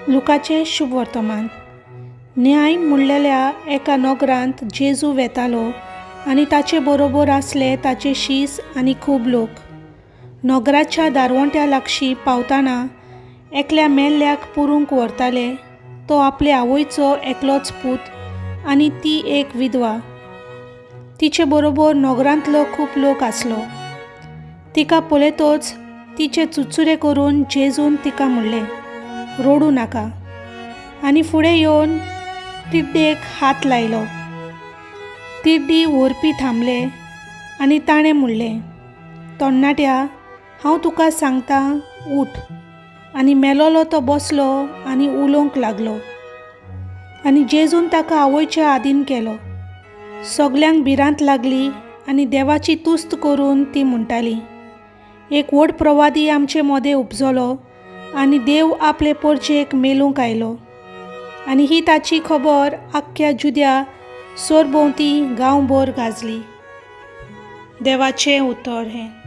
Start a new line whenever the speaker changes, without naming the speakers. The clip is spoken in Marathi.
लुकाचे शुभ वर्तमान. न्याय म्हणलेल्या एका नगरांत जेजू वेतालो आनी ताचे बरोबर आसले ताचे शीस आनी खूब लोक. नगराच्या दारवंट्या लागीं पावतना एकल्या मेल्ल्याक पुरूंक व्हरताले. तो आपले आवयचो एकलोच पूत आनी ती एक विधवा. तिचे बरोबर नगरांतलो खूब लोक आसलो. तिका पळयतच तिचे चुचुरे करून जेजून तिका म्हणलें, रडू नाका. आनी फुडें येवन तिड्डेक हात लायलो. तिड्डी व्हरपी थांबले आनी ताणें म्हणलें, तरणाट्या, हांव तुका सांगतां, उठ. आनी मेलोलो तो बसलो आनी उलोवंक लागलो. आनी जेजून ताका आवयच्या आदीन केलो. सगल्यांक भिरांत लागली आनी देवाची तुस्त करून ती म्हणटाली, एक व्हड प्रवादी आमचे मदें उपजलो आनी देव आपले परचेक मेलूंक आयलो. आनी ही ताची खबर आख्ख्या जुद्या सोरभोंवती गांवभर गाजली. देवाचें उतर हें.